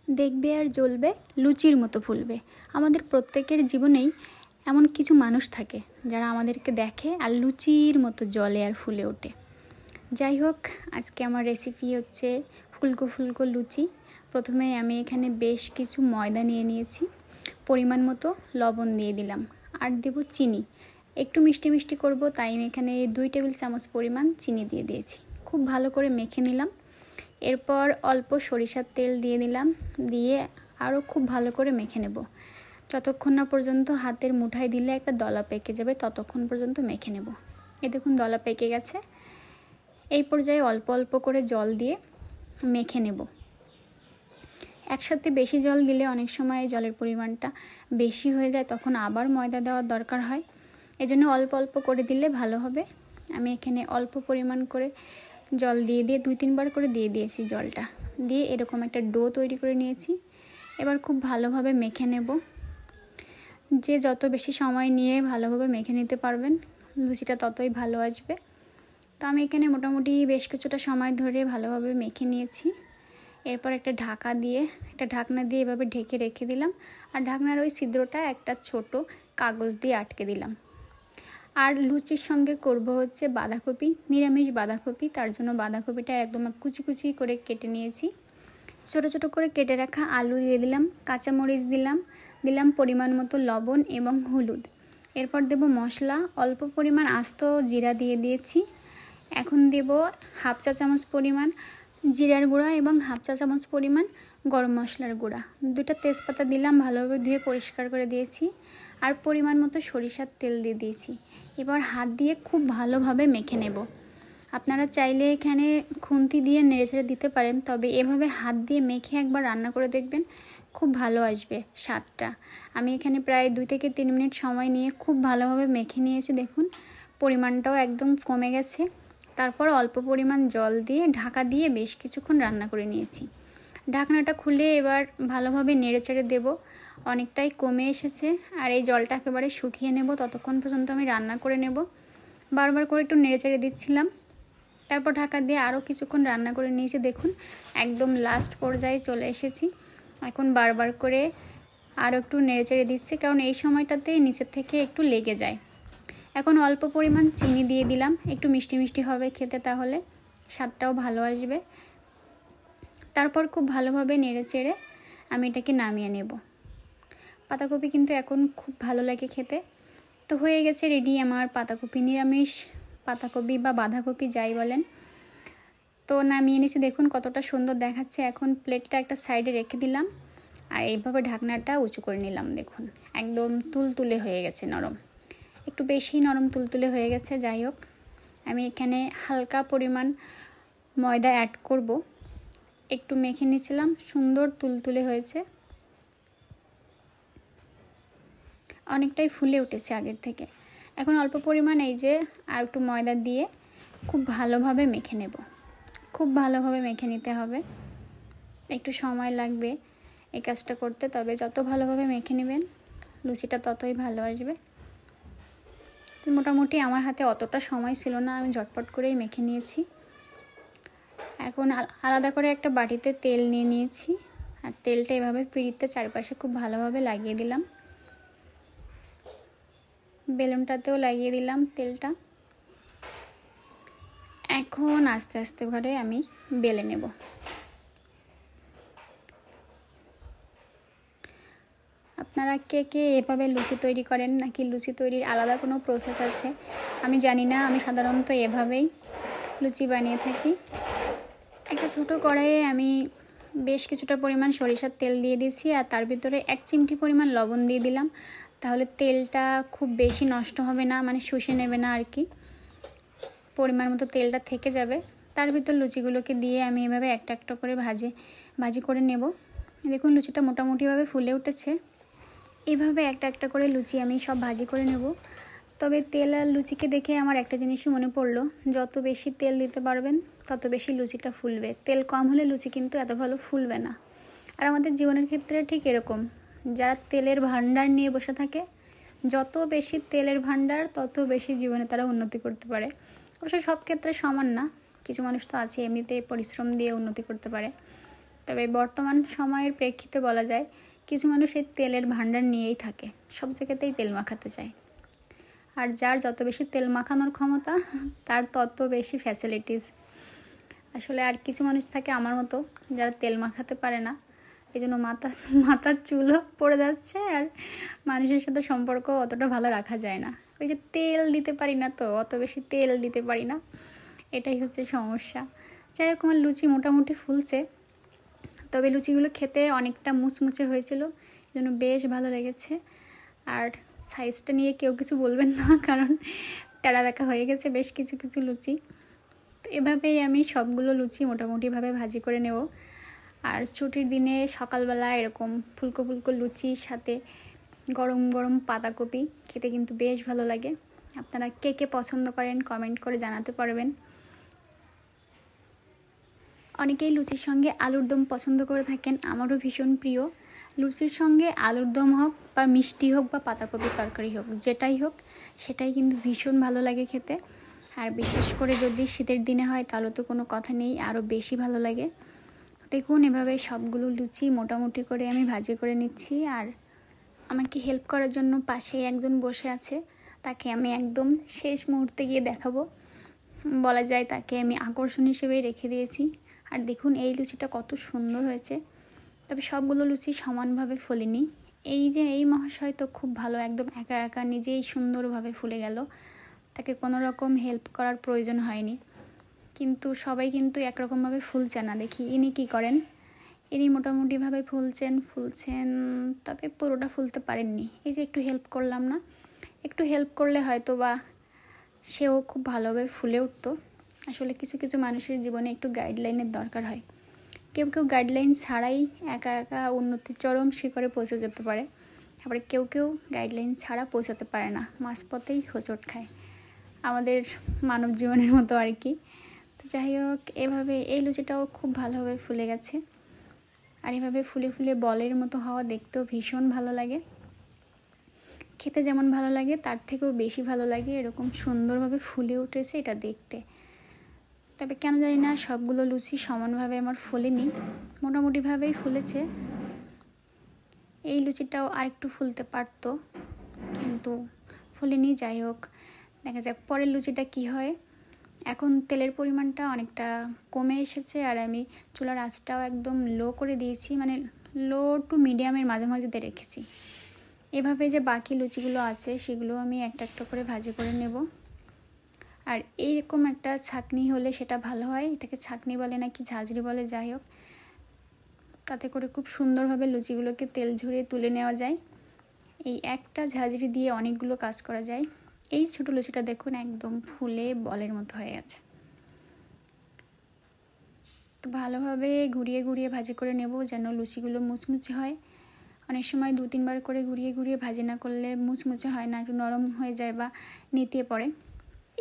দেখবে আর জ্বলবে, লুচির মতো ফুলবে। আমাদের প্রত্যেকের জীবনেই এমন কিছু মানুষ থাকে যারা আমাদেরকে দেখে আর লুচির মতো জ্বলে আর ফুলে ওঠে। যাই হোক, আজকে আমার রেসিপি হচ্ছে ফুলকো ফুলকো লুচি। প্রথমে আমি এখানে বেশ কিছু ময়দা নিয়ে নিয়েছি, পরিমাণ মতো লবণ দিয়ে দিলাম, আর দেব চিনি। একটু মিষ্টি মিষ্টি করব, তাই আমি এখানে 2 টেবিল চামচ পরিমাণ চিনি দিয়ে দিয়েছি। খুব ভালো করে মেখে নিলাম। এরপর অল্প সরিষার তেল দিয়ে দিলাম, দিয়ে আরও খুব ভালো করে মেখে নেব। যতক্ষণ না পর্যন্ত হাতের মুঠায় দিলে একটা দলা পেকে যাবে, ততক্ষণ পর্যন্ত মেখে নেব। এই দেখুন দলা পেকে গেছে। এই পর্যায়ে অল্প অল্প করে জল দিয়ে মেখে নেব। একসাথে বেশি জল দিলে অনেক সময় জলের পরিমাণটা বেশি হয়ে যায়, তখন আবার ময়দা দেওয়ার দরকার হয়। এজন্য অল্প অল্প করে দিলে ভালো হবে। আমি এখানে অল্প পরিমাণ করে জল দিয়ে 2-3 বার করে দিয়ে দিয়েছি। জলটা দিয়ে এরকম একটা ডো তৈরি করে নিয়েছি। এবার খুব ভালোভাবে মেখে নেব। যে যত বেশি সময় নিয়ে ভালোভাবে মেখে নিতে পারবেন, লুচিটা ততই ভালো আসবে। তো আমি এখানে মোটামুটি বেশ কিছুটা সময় ধরে ভালোভাবে মেখে নিয়েছি। এরপর একটা ঢাকনা দিয়ে এভাবে ঢেকে রেখে দিলাম, আর ঢাকনার ওই ছিদ্রটা একটা ছোট কাগজ দিয়ে আটকে দিলাম। আর লুচির সঙ্গে করব হচ্ছে বাঁধাকপি, নিরামিষ বাঁধাকপি। তার জন্য বাঁধাকপিটা একদম কুচি কুচি করে কেটে নিয়েছি। ছোট ছোট করে কেটে রাখা আলু দিয়ে দিলাম, কাঁচামরিচ দিলাম পরিমাণ মতো লবণ এবং হলুদ। এরপর দেব মশলা, অল্প পরিমাণ আস্ত জিরা দিয়ে দিয়েছি। এখন দেব 1/2 চা চামচ পরিমাণ জিরার গুঁড়া এবং 1/2 চা চামচ পরিমাণ গরম মশলার গুঁড়া। 2টা তেজপাতা দিলাম, ভালোভাবে ধুয়ে পরিষ্কার করে দিয়েছি। আর পরিমাণ মতো সরিষার তেল দিয়ে দিয়েছি। এবার হাত দিয়ে খুব ভালোভাবে মেখে নেব। আপনারা চাইলে এখানে খুন্তি দিয়ে নেড়েচেড়ে দিতে পারেন, তবে এভাবে হাত দিয়ে মেখে একবার রান্না করে দেখবেন, খুব ভালো আসবে স্বাদটা। আমি এখানে প্রায় 2 থেকে 3 মিনিট সময় নিয়ে খুব ভালোভাবে মেখে নিয়েছি। দেখুন পরিমাণটাও একদম কমে গেছে। তারপর অল্প পরিমাণ জল দিয়ে ঢাকা দিয়ে বেশ কিছুক্ষণ রান্না করে নিয়েছি। ঢাকনাটা খুলে এবার ভালোভাবে নেড়েচেড়ে দেব। অনেকটাই কমে এসেছে, আর এই জলটা একেবারে শুকিয়ে নেব, ততক্ষণ পর্যন্ত আমি রান্না করে নেব। বারবার করে একটু নেড়েচেড়ে দিচ্ছিলাম। তারপর ঢাকা দিয়ে আরও কিছুক্ষণ রান্না করে নিয়েছি। দেখুন একদম লাস্ট পর্যায়ে চলে এসেছি। এখন বারবার করে আরও একটু নেড়েচেড়ে দিচ্ছি, কারণ এই সময়টাতেই নিচের থেকে একটু লেগে যায়। এখন অল্প পরিমাণ চিনি দিয়ে দিলাম, একটু মিষ্টি মিষ্টি হবে খেতে, তাহলে স্বাদটাও ভালো আসবে। তারপর খুব ভালোভাবে নেড়েচেড়ে আমি এটাকে নামিয়ে নেব। পাতাকপি কিন্তু এখন খুব ভালো লাগে খেতে। তো হয়ে গেছে রেডি আমার পাতাকপি, নিরামিষ পাতাকপি বা বাঁধাকপি যাই বলেন। তো নামিয়ে নিয়েছি, দেখুন কতটা সুন্দর দেখাচ্ছে। এখন প্লেটটা একটা সাইডে রেখে দিলাম, আর এইভাবে ঢাকনাটা উঁচু করে নিলাম। দেখুন একদম তুলতুলে হয়ে গেছে, নরম, একটু বেশি নরম তুলতুলে হয়ে গেছে। যাই হোক, আমি এখানে হালকা পরিমাণ ময়দা অ্যাড করব। একটু মেখে নিয়েছিলাম, সুন্দর তুলতুলে হয়েছে, অনেকটাই ফুলে উঠেছে আগের থেকে। এখন অল্প পরিমাণ এই যে আর একটু ময়দা দিয়ে খুব ভালোভাবে মেখে নেব। খুব ভালোভাবে মেখে নিতে হবে, একটু সময় লাগবে এই কাজটা করতে, তবে যত ভালোভাবে মেখে নেবেন লুচিটা ততই ভালো আসবে। তো মোটামুটি আমার হাতে অতটা সময় ছিল না, আমি ঝটপট করেই মেখে নিয়েছি। এখন আলাদা করে একটা বাটিতে তেল নিয়ে নিয়েছি, আর তেলটা এভাবে পিঁড়িতে চারপাশে খুব ভালোভাবে লাগিয়ে দিলাম। বেলুনটাতেও লাগিয়ে দিলাম তেলটা। এখন আস্তে আস্তে করে আমি বেলে নেব। আপনারা কে কে এভাবে লুচি তৈরি করেন, নাকি লুচি তৈরির আলাদা কোনো প্রসেস আছে আমি জানি না। আমি সাধারণত এভাবেই লুচি বানিয়ে থাকি। একটা ছোট কড়াইয়ে আমি বেশ কিছুটা পরিমাণ সরিষার তেল দিয়ে দিয়েছি, আর তার ভিতরে 1 চিমটি পরিমাণ লবণ দিয়ে দিলাম। তাহলে তেলটা খুব বেশি নষ্ট হবে না, মানে শুষে নেবে না আর কি, পরিমাণ মতো তেলটা থেকে যাবে। তার ভিতর লুচিগুলোকে দিয়ে আমি এভাবে একটা একটা করে ভাজি করে নেব। দেখুন লুচিটা মোটামুটিভাবে ফুলে উঠেছে। এভাবে একটা একটা করে লুচি আমি সব ভাজি করে নেব। তবে তেল আর লুচিকে দেখে আমার একটা জিনিসই মনে পড়লো, যত বেশি তেল দিতে পারবেন তত বেশি লুচিটা ফুলবে। তেল কম হলে লুচি কিন্তু এত ভালো ফুলবে না। আর আমাদের জীবনের ক্ষেত্রে ঠিক এরকম, যারা তেলের ভান্ডার নিয়ে বসে থাকে, যত বেশি তেলের ভান্ডার তত বেশি জীবনে তারা উন্নতি করতে পারে। অবশ্য সব ক্ষেত্রে সমান না, কিছু মানুষ তো আছে এমনিতে পরিশ্রম দিয়ে উন্নতি করতে পারে। তবে বর্তমান সময়ের প্রেক্ষিতে বলা যায় কিছু মানুষ এই তেলের ভাণ্ডার নিয়েই থাকে, সব জায়গাতেই তেল মাখাতে চায়। আর যার যত বেশি তেল মাখানোর ক্ষমতা তার তত বেশি ফ্যাসিলিটিস। আসলে আর কিছু মানুষ থাকে আমার মতো যারা তেল মাখাতে পারে না, এই জন্য মাথার চুলও পড়ে যাচ্ছে, আর মানুষের সাথে সম্পর্ক অতটা ভালো রাখা যায় না। ওই যে তেল দিতে পারি না, তো অত বেশি তেল দিতে পারি না, এটাই হচ্ছে সমস্যা। যাই হোক, আমার লুচি মোটামুটি ফুলছে, তবে লুচিগুলো খেতে অনেকটা মুচমুচে হয়েছিল, এই জন্য বেশ ভালো লেগেছে। আর সাইজটা নিয়ে কেউ কিছু বলবেন না, কারণ তেড়া বেঁকা হয়ে গেছে বেশ কিছু কিছু লুচি। তো এভাবেই আমি সবগুলো লুচি মোটামুটিভাবে ভাজি করে নেব। আর ছুটির দিনে সকালবেলা এরকম ফুলকো ফুলকো লুচির সাথে গরম গরম পাতাকপি খেতে কিন্তু বেশ ভালো লাগে। আপনারা কে কে পছন্দ করেন কমেন্ট করে জানাতে পারবেন। অনেকেই লুচির সঙ্গে আলুর দম পছন্দ করে থাকেন, আমারও ভীষণ প্রিয়। লুচির সঙ্গে আলুর দম হোক বা মিষ্টি হোক বা পাতাকপির তরকারি হোক, যেটাই হোক সেটাই কিন্তু ভীষণ ভালো লাগে খেতে। আর বিশেষ করে যদি শীতের দিনে হয় তাহলে তো কোনো কথা নেই, আরও বেশি ভালো লাগে। দেখুন এভাবে সবগুলো লুচি মোটামুটি করে আমি ভাজি করে নিচ্ছি। আর আমাকে হেল্প করার জন্য পাশেই একজন বসে আছে, তাকে আমি একদম শেষ মুহূর্তে গিয়ে দেখাবো, বলা যায় তাকে আমি আকর্ষণ হিসেবেই রেখে দিয়েছি। আর দেখুন এই লুচিটা কত সুন্দর হয়েছে, তবে সবগুলো লুচি সমানভাবে ফোলেনি। এই মহাশয় তো খুব ভালো, একদম একা একা নিজেই সুন্দরভাবে ফুলে গেল, তাকে কোনো রকম হেল্প করার প্রয়োজন হয়নি। কিন্তু সবাই কিন্তু একরকমভাবে ফুলছে না, দেখি ইনি কী করেন। ইনি মোটামুটিভাবে ফুলছেন, তবে পুরোটা ফুলতে পারেননি। এই যে একটু হেল্প করলাম না, একটু হেল্প করলে হয়তো বা সেও খুব ভালোভাবে ফুলে উঠতো। আসলে কিছু কিছু মানুষের জীবনে একটু গাইডলাইনের দরকার হয়। কেউ কেউ গাইডলাইন ছাড়াই একা একা উন্নতির চরম শিখরে পৌঁছে যেতে পারে, আবার কেউ কেউ গাইডলাইন ছাড়া পৌঁছাতে পারে না, মাঝপথেই হোঁচট খায়, আমাদের মানব জীবনের মতো আর কি। তো যাই হোক, এভাবে এই লুচিটাও খুব ভালোভাবে ফুলে গেছে। আর এভাবে ফুলে ফুলে বলের মতো হওয়া দেখতেও ভীষণ ভালো লাগে, খেতে যেমন ভালো লাগে তার থেকেও বেশি ভালো লাগে এরকম সুন্দরভাবে ফুলে উঠেছে এটা দেখতে। তবে কেন জানি না সবগুলো লুচি সমানভাবে আমার ফোলেনি, মোটামুটিভাবেই ফুলেছে। এই লুচিটাও আরেকটু ফুলতে পারতো, কিন্তু ফুলেনি। যাই হোক, দেখা যাক পরের লুচিটা কি হয়। এখন তেলের পরিমাণটা অনেকটা কমে এসেছে, আর আমি চুলার আঁচটাও একদম লো করে দিয়েছি, মানে লো টু মিডিয়ামের মাঝে মাঝে রেখেছি। এভাবে যে বাকি লুচিগুলো আছে সেগুলো আমি একটা একটা করে ভাজি করে নেব। আর এইরকম একটা ছাঁকনি হলে সেটা ভালো হয়, এটাকে ছাঁকনি বলে নাকি ঝাঁঝরি বলে, যাই হোক, তাতে করে খুব সুন্দরভাবে লুচিগুলোকে তেল ঝরিয়ে তুলে নেওয়া যায়। এই একটা ঝাঁঝরি দিয়ে অনেকগুলো কাজ করা যায়। এই ছোটো লুচিটা দেখুন একদম ফুলে বলের মতো হয়ে গেছে। তো ভালোভাবে ঘুরিয়ে ঘুরিয়ে ভাজি করে নেব যেন লুচিগুলো মুচমুচে হয়। অনেক সময় 2-3 বার করে ঘুরিয়ে ঘুরিয়ে ভাজি না করলে মুচমুচে হয় না, একটু নরম হয়ে যায় বা নেতিয়ে পড়ে।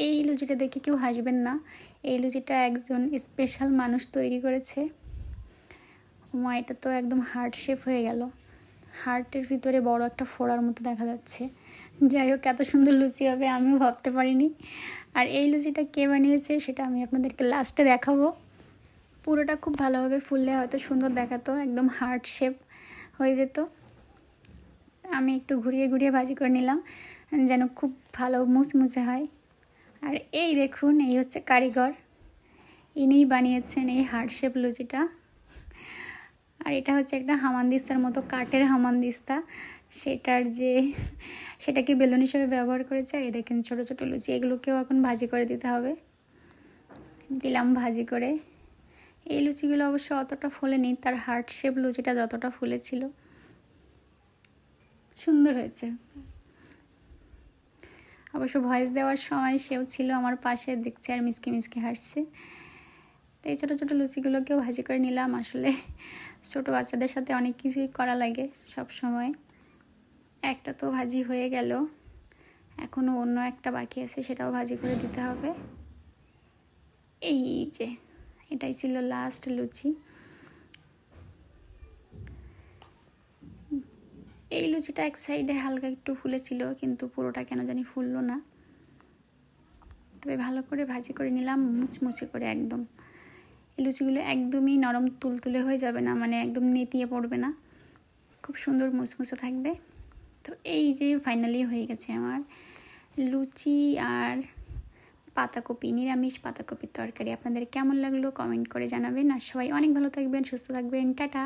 এই লুচিটা দেখে কেউ হাসবেন না, এই লুচিটা একজন স্পেশাল মানুষ তৈরি করেছে। এটা তো একদম হার্ট শেপ হয়ে গেল, হার্টের ভিতরে বড় একটা ফোড়ার মতো দেখা যাচ্ছে। যাই হোক, এত সুন্দর লুচি হবে আমিও ভাবতে পারিনি। আর এই লুচিটা কে বানিয়েছে সেটা আমি আপনাদেরকে লাস্টে দেখাবো। পুরোটা খুব ভালোভাবে ফুললে হয়তো সুন্দর দেখাতো, একদম হার্ট শেপ হয়ে যেত। আমি একটু ঘুরিয়ে ঘুরিয়ে ভাজি করে নিলাম যেন খুব ভালো মুচমুচে হয়। আর এই দেখুন, এই হচ্ছে কারিগর, ইনিই বানিয়েছেন এই হার্ট শেপ লুচিটা। আর এটা হচ্ছে একটা হামানদিস্তার মতো, কাঠের হামানদিস্তা, সেটাকে বেলুন হিসেবে ব্যবহার করেছে। আর এই দেখেন ছোটো ছোটো লুচি, এগুলোকেও এখন ভাজি করে দিতে হবে। দিলাম ভাজি করে। এই লুচিগুলো অবশ্য অতটা ফোলেনি, তার হার্ট শেপ লুচিটা যতটা ফুলেছিল। সুন্দর হয়েছে। অবশ্য ভয়েস দেওয়ার সময় সেও ছিল আমার পাশে, দেখছে আর মিসকে মিসকে হাসছে। তো এই ছোটো ছোটো লুচিগুলোকেও ভাজি করে নিলাম। আসলে ছোটো বাচ্চাদের সাথে অনেক কিছুই করা লাগে সব সময়। একটা তো ভাজি হয়ে গেল, এখনও অন্য একটা বাকি আছে, সেটাও ভাজি করে দিতে হবে। এই যে এটাই ছিল লাস্ট লুচি। এই লুচিটা এক সাইডে হালকা একটু ফুলেছিল, কিন্তু পুরোটা কেন জানি ফুললো না। তবে ভালো করে ভাজি করে নিলাম মুচমুচে করে একদম। এই লুচিগুলো একদমই নরম তুলতুলে হয়ে যাবে না, মানে একদম নেতিয়ে পড়বে না, খুব সুন্দর মুসমুসো থাকবে। তো এই যে ফাইনালি হয়ে গেছে আমার লুচি আর পাতাকপি, নিরামিষ পাতাকপির তরকারি। আপনাদের কেমন লাগলো কমেন্ট করে জানাবেন। আর সবাই অনেক ভালো থাকবেন, সুস্থ থাকবেন। টাটা।